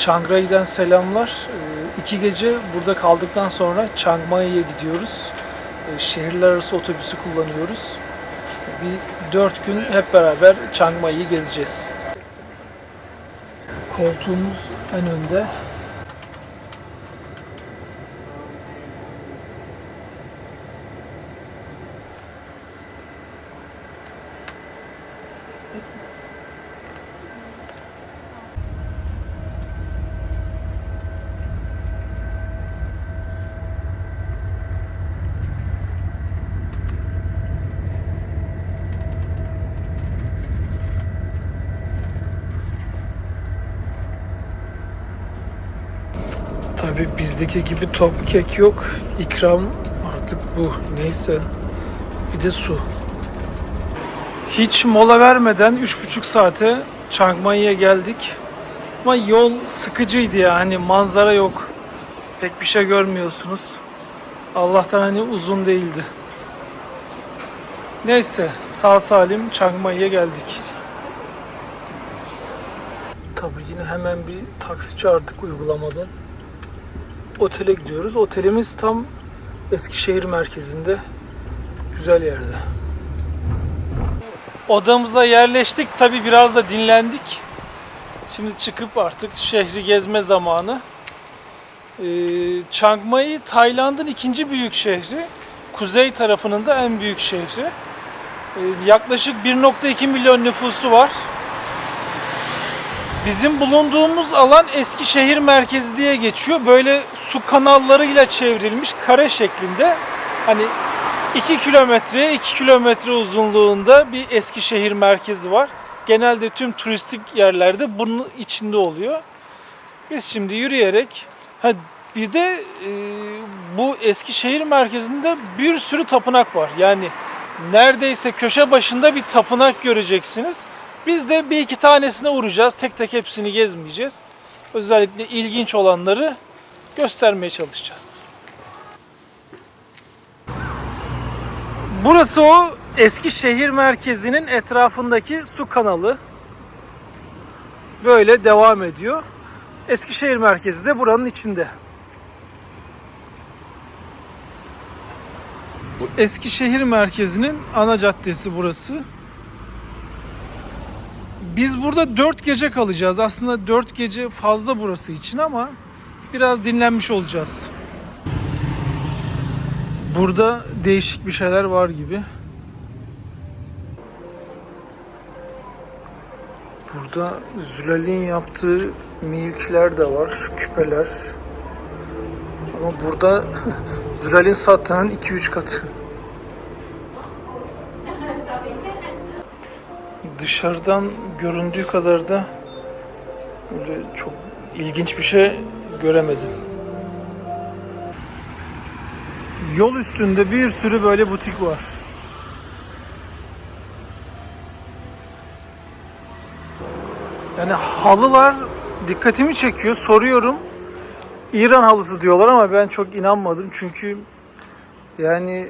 Chiang Rai'den selamlar. 2 gece burada kaldıktan sonra Chiang Mai'ye gidiyoruz. Şehirler arası otobüsü kullanıyoruz. Bir 4 gün hep beraber Chiang Mai'yi gezeceğiz. Koltuğumuz en önde. Tabii bizdeki gibi top kek yok. İkram artık bu. Neyse. Bir de su. Hiç mola vermeden 3,5 saate Chiang Mai'ye geldik. Ama yol sıkıcıydı ya. Hani manzara yok. Pek bir şey görmüyorsunuz. Allah'tan hani uzun değildi. Neyse. Sağ salim Chiang Mai'ye geldik. Tabii yine hemen bir taksi çağırdık uygulamadan. Otele gidiyoruz. Otelimiz tam Eskişehir merkezinde. Güzel yerde. Odamıza yerleştik. Tabii biraz da dinlendik. Şimdi çıkıp artık şehri gezme zamanı. Chiang Mai, Tayland'ın ikinci büyük şehri. Kuzey tarafının da en büyük şehri. Yaklaşık 1,2 milyon nüfusu var. Bizim bulunduğumuz alan Eskişehir merkezi diye geçiyor. Böyle su kanallarıyla çevrilmiş kare şeklinde. Hani 2 kilometreye 2 kilometre uzunluğunda bir Eskişehir merkezi var. Genelde tüm turistik yerlerde bunun içinde oluyor. Biz şimdi yürüyerek bir de bu Eskişehir merkezinde bir sürü tapınak var. Yani neredeyse köşe başında bir tapınak göreceksiniz. Biz de bir iki tanesine uğrayacağız. Tek tek hepsini gezmeyeceğiz. Özellikle ilginç olanları göstermeye çalışacağız. Burası o Eskişehir merkezinin etrafındaki su kanalı. Böyle devam ediyor. Eskişehir merkezi de buranın içinde. Bu Eskişehir merkezinin ana caddesi burası. Biz burada 4 gece kalacağız. Aslında 4 gece fazla burası için ama biraz dinlenmiş olacağız. Burada değişik bir şeyler var gibi. Burada Zülal'in yaptığı miyikler de var, küpeler. Ama burada Zülal'in sattığının 2-3 katı. Dışarıdan göründüğü kadar da öyle çok ilginç bir şey göremedim. Yol üstünde bir sürü böyle butik var. Yani halılar dikkatimi çekiyor. Soruyorum. İran halısı diyorlar ama ben çok inanmadım. Çünkü yani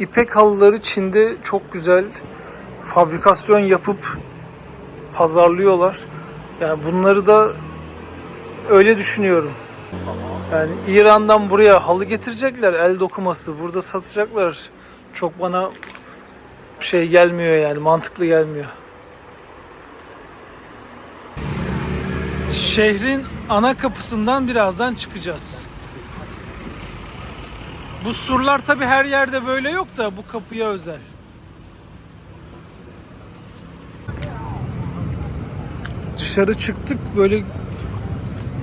ipek halıları Çin'de çok güzel fabrikasyon yapıp pazarlıyorlar. Yani bunları da öyle düşünüyorum. Yani İran'dan buraya halı getirecekler, el dokuması. Burada satacaklar. Çok bana şey gelmiyor yani, mantıklı gelmiyor. Şehrin ana kapısından birazdan çıkacağız. Bu surlar tabii her yerde böyle yok da bu kapıya özel. Dışarı çıktık, böyle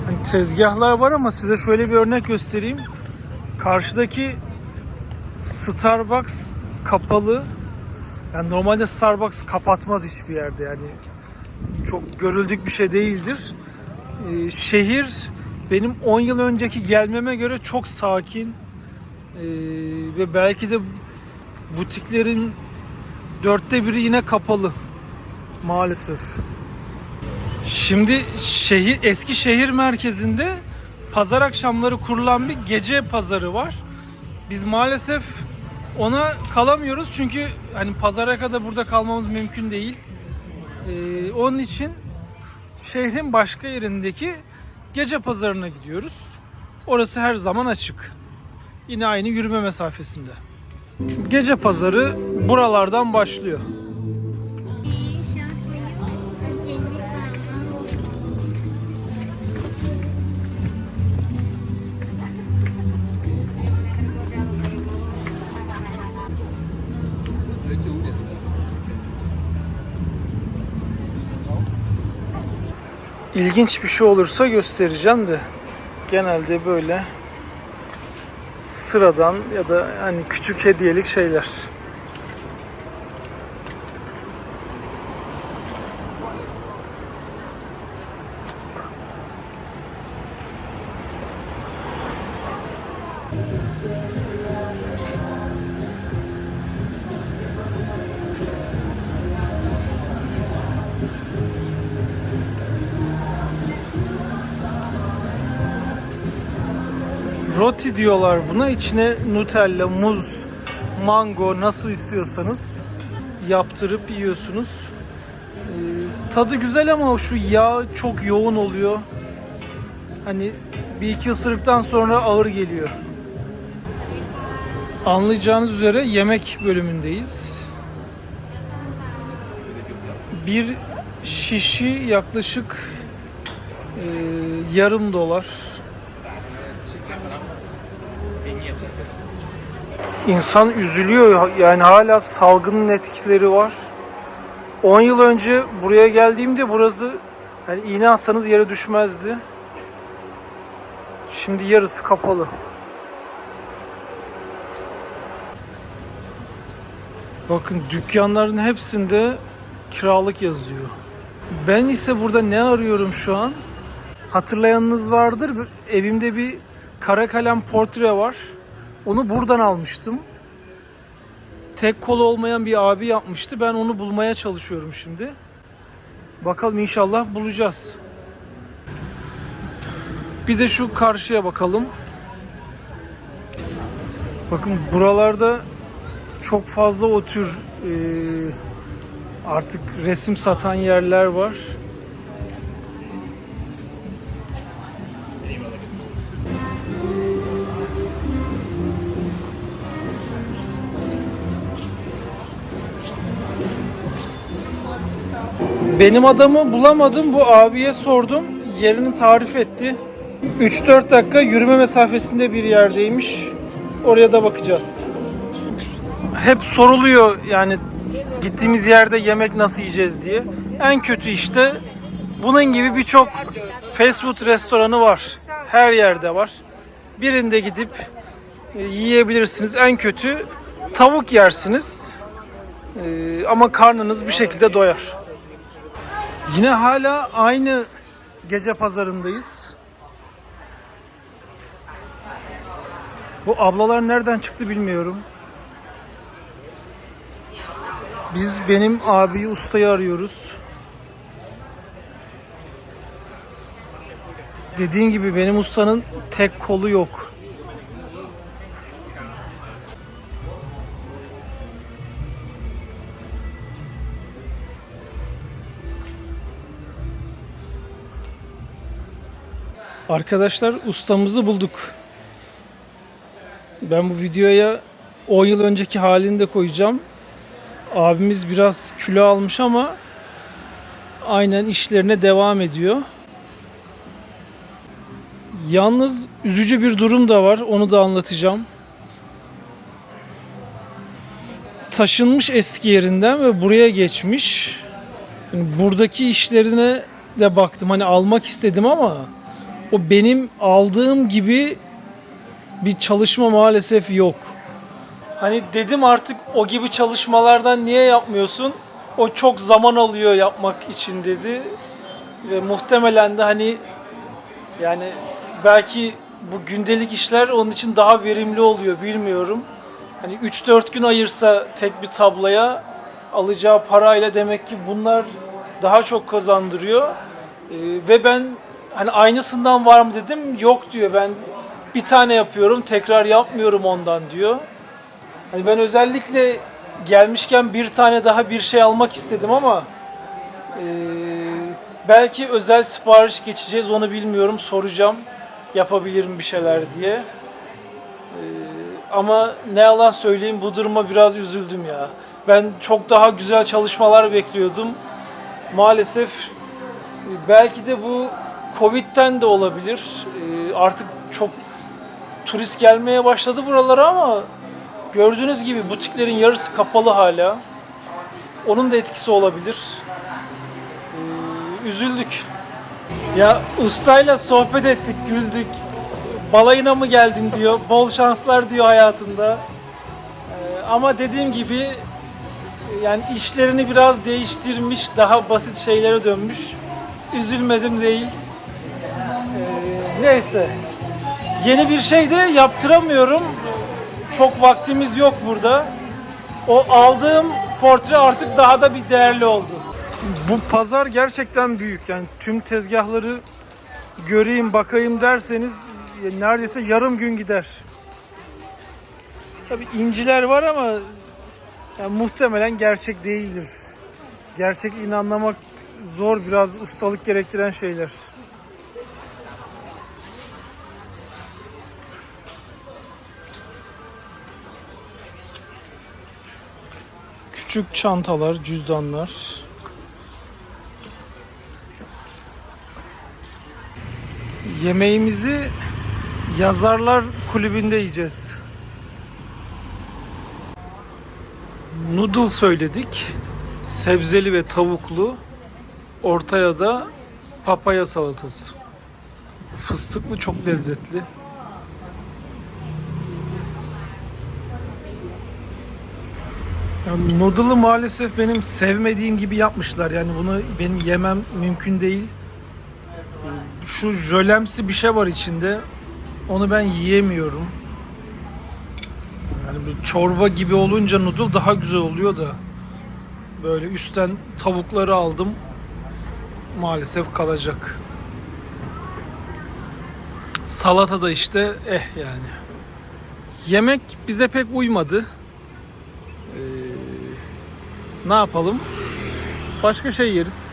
hani tezgahlar var ama size şöyle bir örnek göstereyim. Karşıdaki Starbucks kapalı. Yani normalde Starbucks kapatmaz hiçbir yerde, yani çok görüldük bir şey değildir. Şehir benim 10 yıl önceki gelmeme göre çok sakin. Ve belki de butiklerin 1/4 yine kapalı maalesef. Şimdi Eskişehir merkezinde pazar akşamları kurulan bir gece pazarı var. Biz maalesef ona kalamıyoruz çünkü hani pazara kadar burada kalmamız mümkün değil. Onun için şehrin başka yerindeki Gece pazarına gidiyoruz. Orası her zaman açık. Yine aynı yürüme mesafesinde. Gece pazarı buralardan başlıyor. İlginç bir şey olursa göstereceğim de genelde böyle sıradan ya da hani küçük hediyelik şeyler. Roti diyorlar buna. İçine Nutella, muz, mango nasıl istiyorsanız yaptırıp yiyorsunuz. Tadı güzel ama şu yağ çok yoğun oluyor. Hani bir iki ısırıktan sonra ağır geliyor. Anlayacağınız üzere yemek bölümündeyiz. Bir şişi yaklaşık yarım dolar. İnsan üzülüyor yani hala salgının etkileri var. 10 yıl önce buraya geldiğimde burası yani iğne atsanız yere düşmezdi. Şimdi yarısı kapalı. Bakın dükkanların hepsinde kiralık yazıyor. Ben ise burada ne arıyorum şu an? Hatırlayanınız vardır. Evimde bir kara kalem portre var. Onu buradan almıştım. Tek kolu olmayan bir abi yapmıştı. Ben onu bulmaya çalışıyorum şimdi. Bakalım inşallah bulacağız. Bir de şu karşıya bakalım. Bakın buralarda çok fazla o tür artık resim satan yerler var. Benim adamı bulamadım. Bu abiye sordum. Yerini tarif etti. 3-4 dakika yürüme mesafesinde bir yerdeymiş. Oraya da bakacağız. Hep soruluyor yani gittiğimiz yerde yemek nasıl yiyeceğiz diye. En kötü işte bunun gibi birçok fast food restoranı var. Her yerde var. Birinde gidip yiyebilirsiniz. En kötü tavuk yersiniz. Ama karnınız bir şekilde doyar. Yine hala aynı gece pazarındayız. Bu ablalar nereden çıktı bilmiyorum. Biz benim abiyi, ustayı arıyoruz. Dediğim gibi benim ustanın tek kolu yok. Arkadaşlar ustamızı bulduk. Ben bu videoya 10 yıl önceki halini de koyacağım. Abimiz biraz kilo almış ama aynen işlerine devam ediyor. Yalnız üzücü bir durum da var. Onu da anlatacağım. Taşınmış eski yerinden ve buraya geçmiş. Yani buradaki işlerine de baktım. Hani almak istedim ama o benim aldığım gibi bir çalışma maalesef yok. Hani dedim artık o gibi çalışmalardan niye yapmıyorsun? O çok zaman alıyor yapmak için dedi. Ve muhtemelen de hani yani belki bu gündelik işler onun için daha verimli oluyor bilmiyorum. Hani 3-4 gün ayırsa tek bir tabloya alacağı parayla demek ki bunlar daha çok kazandırıyor. Ve ben hani aynısından var mı dedim. Yok diyor, ben bir tane yapıyorum tekrar yapmıyorum ondan diyor. Hani ben özellikle gelmişken bir tane daha bir şey almak istedim ama Belki özel sipariş geçeceğiz, onu bilmiyorum. Soracağım yapabilirim bir şeyler diye. Ama ne yalan söyleyeyim, bu duruma biraz üzüldüm ya. Ben çok daha güzel çalışmalar bekliyordum. Maalesef belki de bu Covid'den de olabilir. Artık çok turist gelmeye başladı buralara ama gördüğünüz gibi butiklerin yarısı kapalı hala. Onun da etkisi olabilir. Üzüldük. Ya ustayla sohbet ettik, güldük. Balayına mı geldin diyor. Bol şanslar diyor hayatında. Ama dediğim gibi yani işlerini biraz değiştirmiş, daha basit şeylere dönmüş. Üzülmedim değil. Neyse. Yeni bir şey de yaptıramıyorum. Çok vaktimiz yok burada. O aldığım portre artık daha da bir değerli oldu. Bu pazar gerçekten büyük. Yani tüm tezgahları göreyim, bakayım derseniz neredeyse yarım gün gider. Tabii inciler var ama yani muhtemelen gerçek değildir. Gerçekliğini anlamak zor, biraz ustalık gerektiren şeyler. Küçük çantalar, cüzdanlar. Yemeğimizi Yazarlar Kulübü'nde yiyeceğiz. Noodle söyledik. Sebzeli ve tavuklu. Ortaya da papaya salatası. Fıstıklı, çok lezzetli. Yani noodle'ı maalesef benim sevmediğim gibi yapmışlar. Yani bunu benim yemem mümkün değil. Şu jölemsi bir şey var içinde. Onu ben yiyemiyorum. Yani bir çorba gibi olunca noodle daha güzel oluyor da. Böyle üstten tavukları aldım. Maalesef kalacak. Salata da işte yani. Yemek bize pek uymadı. Ne yapalım? Başka şey yeriz.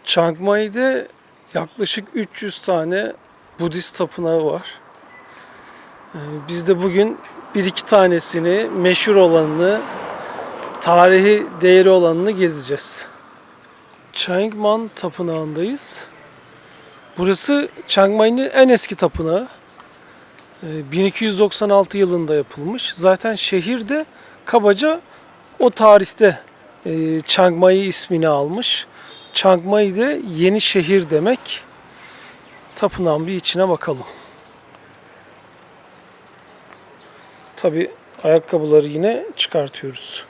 Chiang Mai'de yaklaşık 300 tane Budist tapınağı var. Biz de bugün bir iki tanesini, meşhur olanını, tarihi değeri olanını gezeceğiz. Chiang Man Tapınağı'ndayız. Burası Chiang Mai'nin en eski tapınağı. 1296 yılında yapılmış. Zaten şehir de kabaca o tarihte Chiang Mai ismini almış. Chiang Mai de yeni şehir demek. Tapınağın bir içine bakalım. Tabi ayakkabıları yine çıkartıyoruz.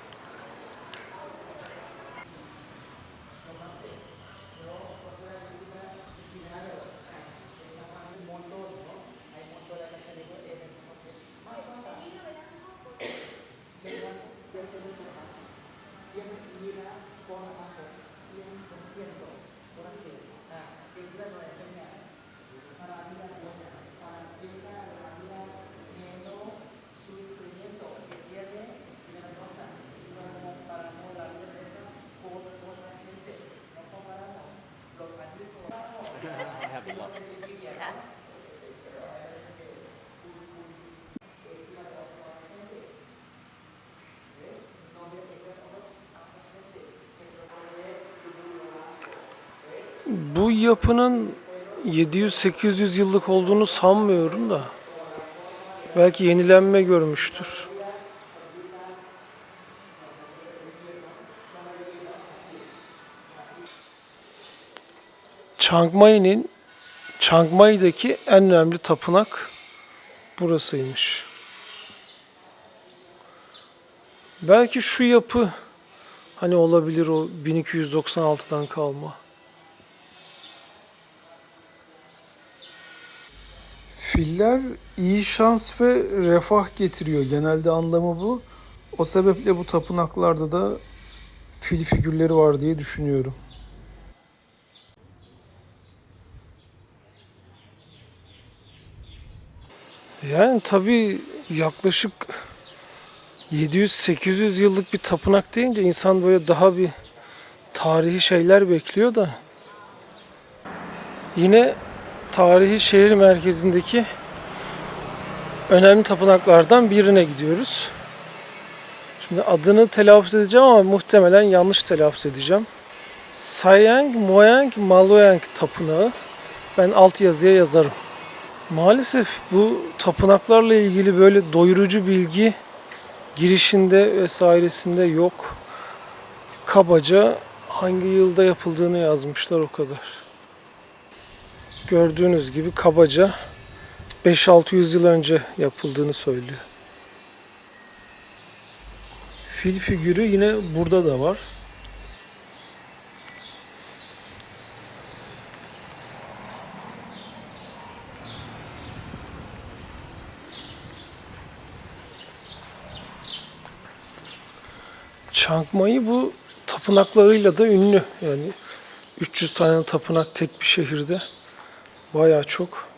Bu yapının 700-800 yıllık olduğunu sanmıyorum da belki yenilenme görmüştür. Chiang Mai'deki en önemli tapınak burasıymış. Belki şu yapı hani olabilir, o 1296'dan kalma. Filler iyi şans ve refah getiriyor. Genelde anlamı bu. O sebeple bu tapınaklarda da fil figürleri var diye düşünüyorum. Yani tabii yaklaşık 700-800 yıllık bir tapınak deyince insan böyle daha bir tarihi şeyler bekliyor da. Yine tarihi şehir merkezindeki önemli tapınaklardan birine gidiyoruz. Şimdi adını telaffuz edeceğim ama muhtemelen yanlış telaffuz edeceğim. Sayang Moyang Maloyang Tapınağı. Ben alt yazıya yazarım. Maalesef bu tapınaklarla ilgili böyle doyurucu bilgi girişinde vesairesinde yok. Kabaca hangi yılda yapıldığını yazmışlar, o kadar. Gördüğünüz gibi kabaca 5-600 yıl önce yapıldığını söylüyor. Fil figürü yine burada da var. Chiang Mai bu tapınaklarıyla da ünlü. Yani 300 tane tapınak tek bir şehirde. Bayağı çok.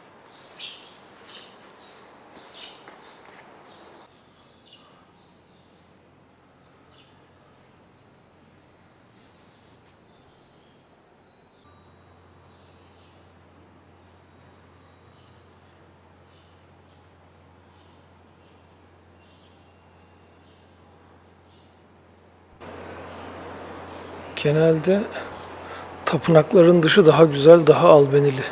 Genelde tapınakların dışı daha güzel, daha albenili.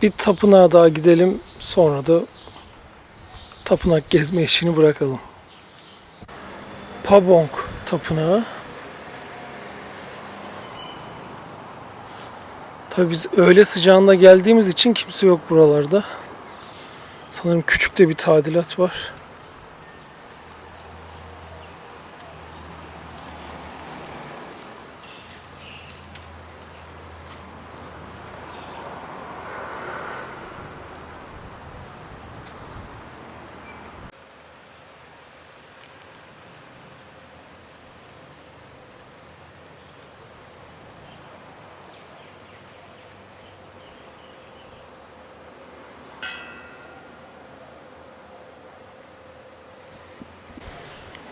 Bir tapınağa daha gidelim, sonra da tapınak gezme işini bırakalım. Pabong Tapınağı. Tabii biz öğle sıcağında geldiğimiz için kimse yok buralarda. Sanırım küçük de bir tadilat var.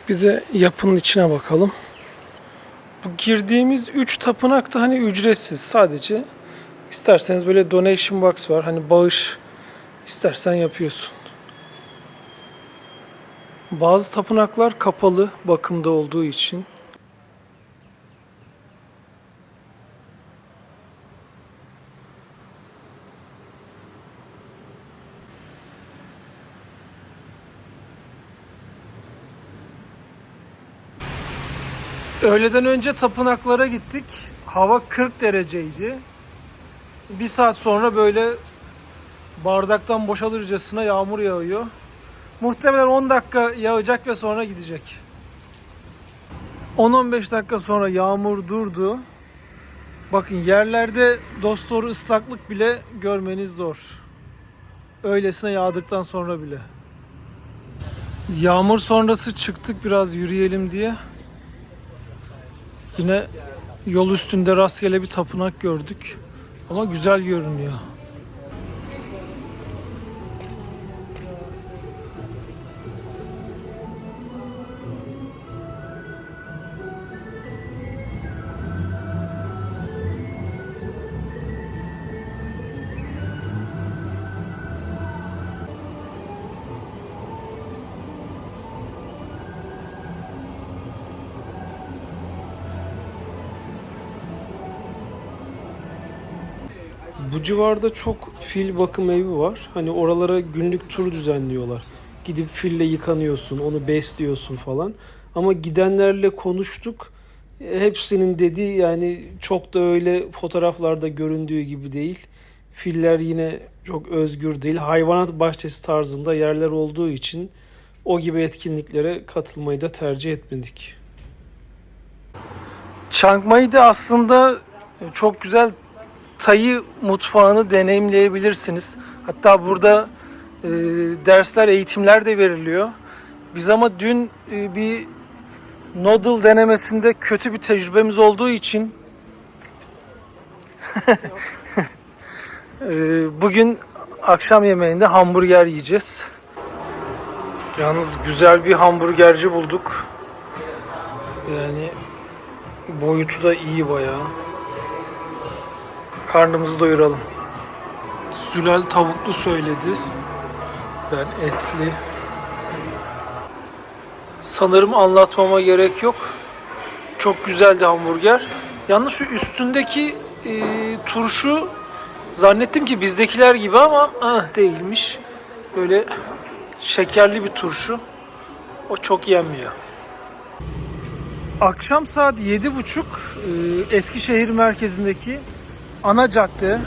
Bir de yapının içine bakalım. Bu girdiğimiz 3 tapınak da hani ücretsiz. Sadece isterseniz böyle donation box var. Hani bağış istersen yapıyorsun. Bazı tapınaklar kapalı bakımda olduğu için. Öğleden önce tapınaklara gittik. Hava 40 dereceydi. Bir saat sonra böyle bardaktan boşalırcasına yağmur yağıyor. Muhtemelen 10 dakika yağacak ve sonra gidecek. 10-15 dakika sonra yağmur durdu. Bakın yerlerde dosdoğru ıslaklık bile görmeniz zor. Öylesine yağdıktan sonra bile. Yağmur sonrası çıktık biraz yürüyelim diye. Yine yol üstünde rastgele bir tapınak gördük. Ama güzel görünüyor. Bu civarda çok fil bakım evi var. Hani oralara günlük tur düzenliyorlar. Gidip fille yıkanıyorsun, onu besliyorsun falan. Ama gidenlerle konuştuk. Hepsinin dediği yani çok da öyle fotoğraflarda göründüğü gibi değil. Filler yine çok özgür değil. Hayvanat bahçesi tarzında yerler olduğu için o gibi etkinliklere katılmayı da tercih etmedik. Chiang Mai'de aslında çok güzel Tayı mutfağını deneyimleyebilirsiniz. Hatta burada dersler, eğitimler de veriliyor. Biz ama dün bir noodle denemesinde kötü bir tecrübemiz olduğu için Bugün akşam yemeğinde hamburger yiyeceğiz. Yalnız güzel bir hamburgerci bulduk. Yani boyutu da iyi bayağı. Karnımızı doyuralım. Zülal tavuklu söyledi. Ben etli. Sanırım anlatmama gerek yok. Çok güzeldi hamburger. Yalnız şu üstündeki turşu zannettim ki bizdekiler gibi ama değilmiş. Böyle şekerli bir turşu. O çok yenmiyor. Akşam saat 7.30 Eskişehir merkezindeki ana cadde.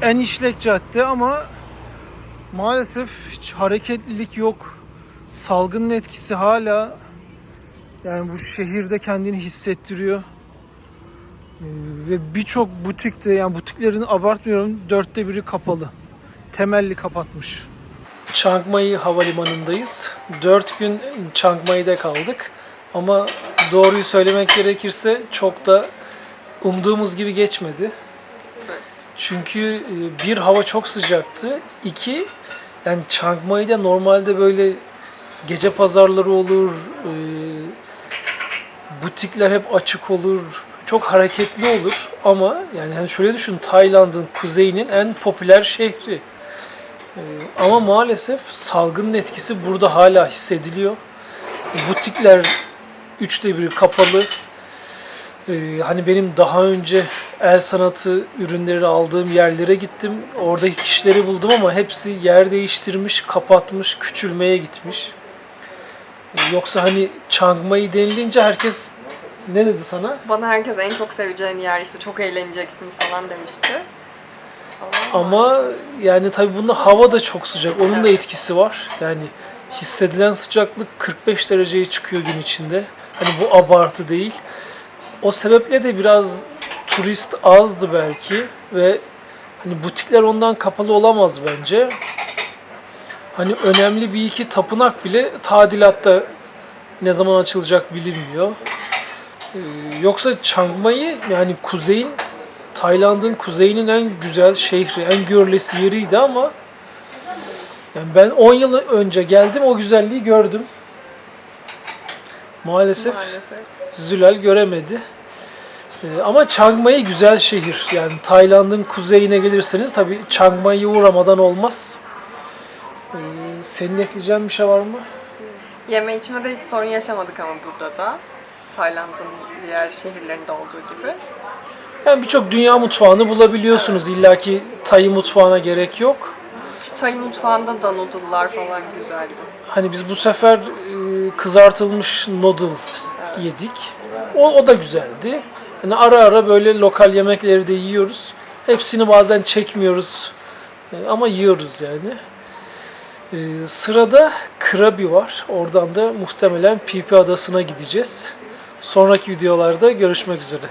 En işlek cadde ama maalesef hiç hareketlilik yok. Salgının etkisi hala yani bu şehirde kendini hissettiriyor. Ve birçok butikte, yani butiklerin abartmıyorum, 1/4'ü kapalı. Temelli kapatmış. Chiang Mai havalimanındayız. 4 gün Chiang Mai'de kaldık. Ama doğruyu söylemek gerekirse çok da umduğumuz gibi geçmedi. Çünkü bir, hava çok sıcaktı. 2, yani Chiang Mai'de normalde böyle gece pazarları olur, butikler hep açık olur, çok hareketli olur. Ama yani hani şöyle düşün, Tayland'ın kuzeyinin en popüler şehri. Ama maalesef salgının etkisi burada hala hissediliyor. Butikler 1/3 kapalı. Hani benim daha önce el sanatı ürünleri aldığım yerlere gittim. Oradaki kişileri buldum ama hepsi yer değiştirmiş, kapatmış, küçülmeye gitmiş. Yoksa hani Chiang Mai denilince herkes ne dedi sana? Bana herkes en çok seveceğin yer, işte çok eğleneceksin falan demişti. Ama yani tabii bunda hava da çok sıcak. Onun da etkisi var. Yani hissedilen sıcaklık 45 dereceye çıkıyor gün içinde. Hani bu abartı değil. O sebeple de biraz turist azdı belki ve hani butikler ondan kapalı olamaz bence. Hani önemli bir iki tapınak bile tadilatta, ne zaman açılacak bilinmiyor. Yoksa Chiang Mai yani kuzeyin, Tayland'ın kuzeyinin en güzel şehri, en görülesi yeriydi ama yani ben 10 yıl önce geldim, o güzelliği gördüm. Maalesef. Zülal göremedi. Ama Chiang Mai güzel şehir. Yani Tayland'ın kuzeyine gelirseniz tabii Chiang Mai'ye uğramadan olmaz. Senin ekleyeceğin bir şey var mı? Yeme içmede hiç sorun yaşamadık ama burada da. Tayland'ın diğer şehirlerinde olduğu gibi. Yani birçok dünya mutfağını bulabiliyorsunuz. İlla ki Tay mutfağına gerek yok. Tay mutfağında da noodle'lar falan güzeldi. Hani biz bu sefer kızartılmış noodle yedik. O da güzeldi. Yani ara ara böyle lokal yemekleri de yiyoruz. Hepsini bazen çekmiyoruz ama yiyoruz yani. Sırada Krabi var. Oradan da muhtemelen Phi Phi Adası'na gideceğiz. Sonraki videolarda görüşmek üzere.